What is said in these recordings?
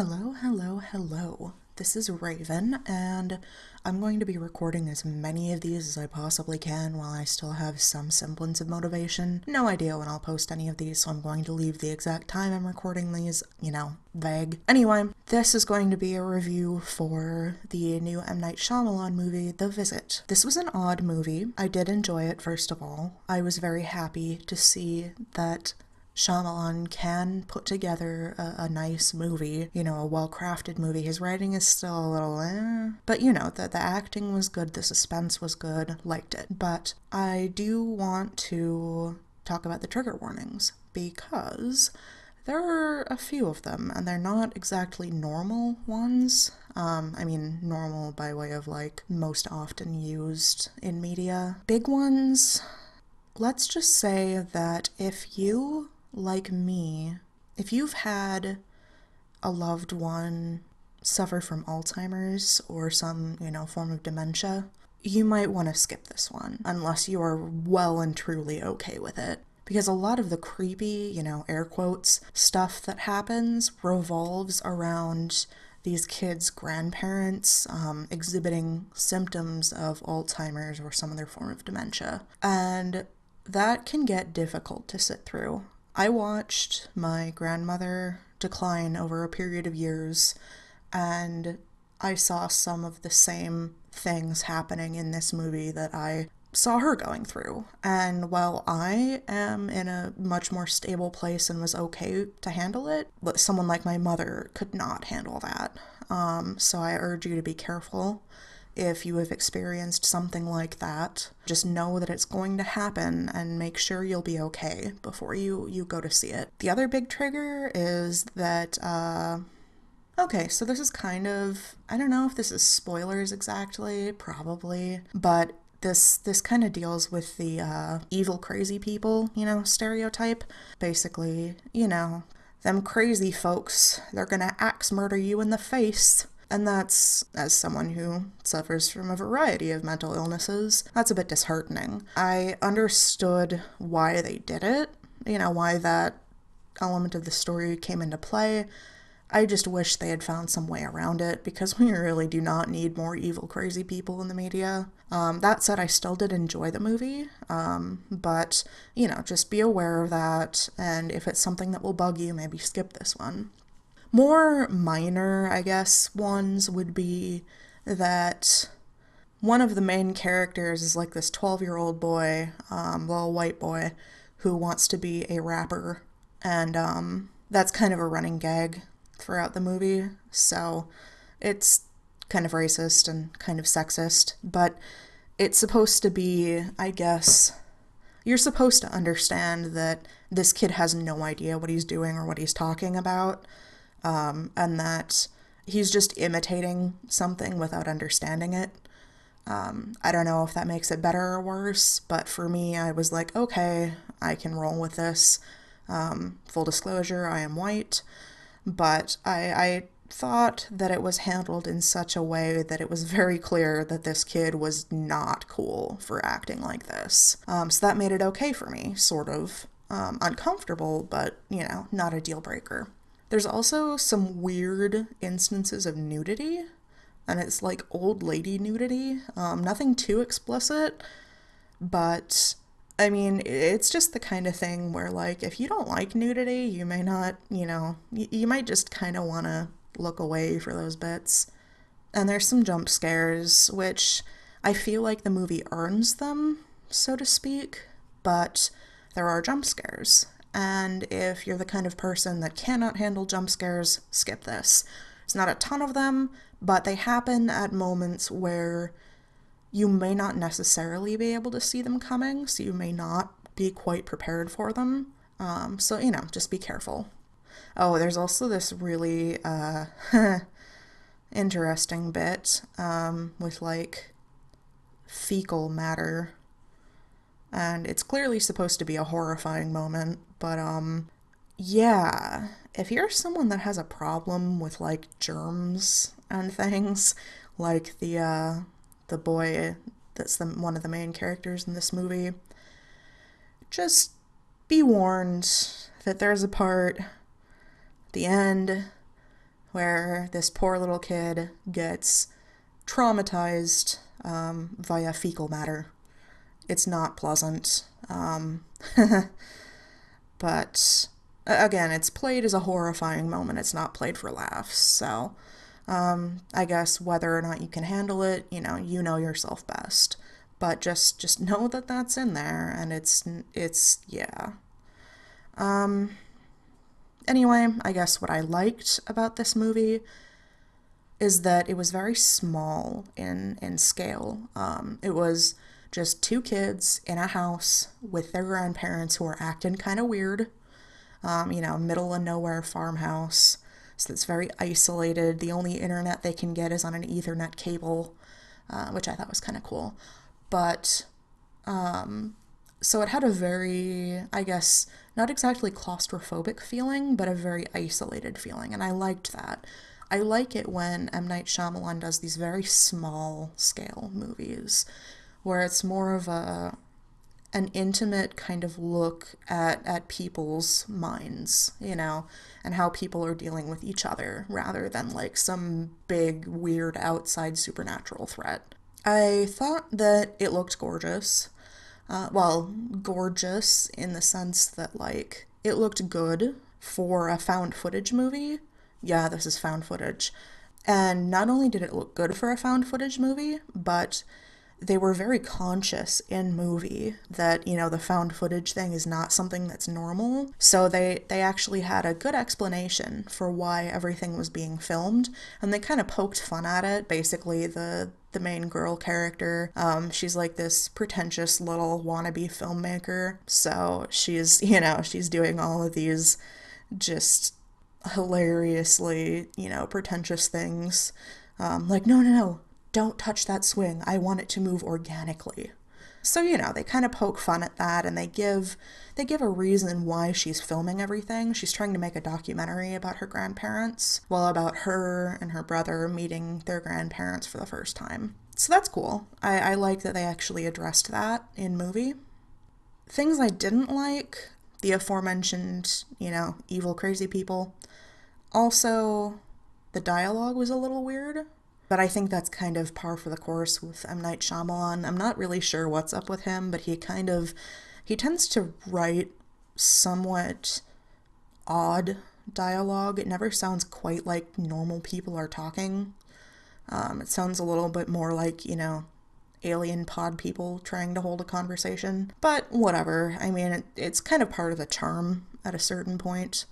Hello, hello, hello. This is Raven, and I'm going to be recording as many of these as I possibly can while I still have some semblance of motivation. No idea when I'll post any of these, so I'm going to leave the exact time I'm recording these, vague. Anyway, this is going to be a review for the new M. Night Shyamalan movie, The Visit. This was an odd movie. I did enjoy it, first of all. I was very happy to see that Shyamalan can put together a nice movie, a well-crafted movie. His writing is still a little but the acting was good, the suspense was good, liked it. But I do want to talk about the trigger warnings because there are a few of them, and they're not exactly normal ones. Normal by way of most often used in media. Big ones, let's just say that if you, like me, if you've had a loved one suffer from Alzheimer's or some, form of dementia, you might want to skip this one unless you are well and truly okay with it. Because a lot of the creepy, air quotes, stuff that happens revolves around these kids' grandparents exhibiting symptoms of Alzheimer's or some other form of dementia. And that can get difficult to sit through. I watched my grandmother decline over a period of years, and I saw some of the same things happening in this movie that I saw her going through. And while I am in a much more stable place and was okay to handle it, but someone like my mother could not handle that. So I urge you to be careful. If you have experienced something like that, just know that it's going to happen and make sure you'll be okay before you go to see it. The other big trigger is that, okay, so this is kind of, I don't know if this is spoilers exactly, probably, but this kind of deals with the evil crazy people, stereotype. Basically, them crazy folks, they're gonna axe murder you in the face. And that's, as someone who suffers from a variety of mental illnesses, that's a bit disheartening. I understood why they did it, why that element of the story came into play. I just wish they had found some way around it, because we really do not need more evil, crazy people in the media. That said, I still did enjoy the movie, but, just be aware of that, and if it's something that will bug you, maybe skip this one. More minor, I guess, ones would be that one of the main characters is like this 12-year-old boy, little white boy, who wants to be a rapper, and that's kind of a running gag throughout the movie, so it's kind of racist and kind of sexist, but it's supposed to be, I guess, you're supposed to understand that this kid has no idea what he's doing or what he's talking about, and that he's just imitating something without understanding it. I don't know if that makes it better or worse, but for me, I was like, okay, I can roll with this. Full disclosure, I am white, but I thought that it was handled in such a way that it was very clear that this kid was not cool for acting like this. So that made it okay for me, sort of. Uncomfortable, but, not a deal breaker. There's also some weird instances of nudity, and it's like old lady nudity. Nothing too explicit, but it's just the kind of thing where, if you don't like nudity, you may not, you might just kind of want to look away for those bits. And there's some jump scares, which I feel like the movie earns them, so to speak, but there are jump scares. And if you're the kind of person that cannot handle jump scares, skip this. It's not a ton of them, but they happen at moments where you may not necessarily be able to see them coming, so you may not be quite prepared for them. So, just be careful. Oh, there's also this really interesting bit with, fecal matter. And it's clearly supposed to be a horrifying moment, but, yeah, if you're someone that has a problem with, germs and things, like the boy that's one of the main characters in this movie, just be warned that there's a part at the end where this poor little kid gets traumatized via fecal matter. It's not pleasant. But again, it's played as a horrifying moment. It's not played for laughs. So I guess whether or not you can handle it, you know yourself best. But just know that that's in there, and it's yeah. Anyway, I guess what I liked about this movie is that it was very small in scale. It was just two kids in a house with their grandparents who are acting kind of weird. Middle of nowhere farmhouse. So it's very isolated. The only internet they can get is on an Ethernet cable, which I thought was kind of cool. But so it had a very, I guess, not exactly claustrophobic feeling, but a very isolated feeling, and I liked that. I like it when M. Night Shyamalan does these very small scale movies, where it's more of an intimate kind of look at people's minds, and how people are dealing with each other, rather than like some big, weird, outside supernatural threat. I thought that it looked gorgeous. Gorgeous in the sense that, like, it looked good for a found footage movie. Yeah, this is found footage. And not only did it look good for a found footage movie, but they were very conscious in movie that, the found footage thing is not something that's normal. So they actually had a good explanation for why everything was being filmed, and they kind of poked fun at it. Basically, the main girl character, she's like this pretentious little wannabe filmmaker. So she's doing all of these just hilariously, pretentious things. Like, no, don't touch that swing. I want it to move organically. So, they kind of poke fun at that, and they give a reason why she's filming everything. She's trying to make a documentary about her grandparents, about her and her brother meeting their grandparents for the first time. So that's cool. I like that they actually addressed that in movie. Things I didn't like, the aforementioned, evil crazy people. Also, the dialogue was a little weird. But I think that's kind of par for the course with M. Night Shyamalan. I'm not really sure what's up with him, but he tends to write somewhat odd dialogue. It never sounds quite like normal people are talking. It sounds a little bit more like, alien pod people trying to hold a conversation. But whatever. I mean, it's kind of part of the charm at a certain point.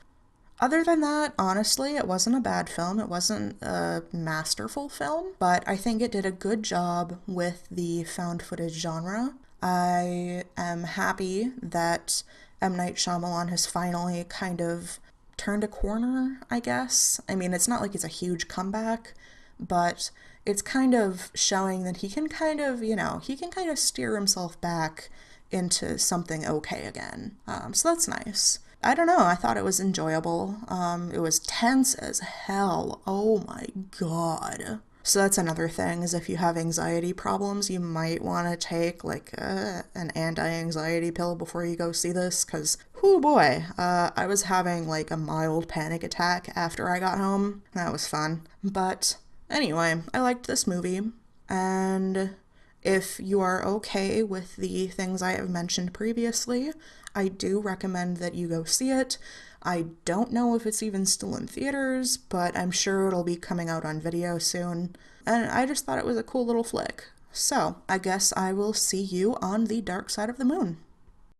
Other than that, honestly, it wasn't a bad film. It wasn't a masterful film, but I think it did a good job with the found footage genre. I am happy that M. Night Shyamalan has finally kind of turned a corner, I guess. I mean, it's not like it's a huge comeback, but it's kind of showing that he can kind of steer himself back into something okay again. So that's nice. I don't know, I thought it was enjoyable. It was tense as hell. Oh my god. So that's another thing, is if you have anxiety problems, you might want to take like an anti-anxiety pill before you go see this, because, whoo boy, I was having like a mild panic attack after I got home. That was fun. But anyway, I liked this movie, and if you are okay with the things I have mentioned previously, I do recommend that you go see it. I don't know if it's even still in theaters, but I'm sure it'll be coming out on video soon. And I just thought it was a cool little flick. So, I guess I will see you on the dark side of the moon.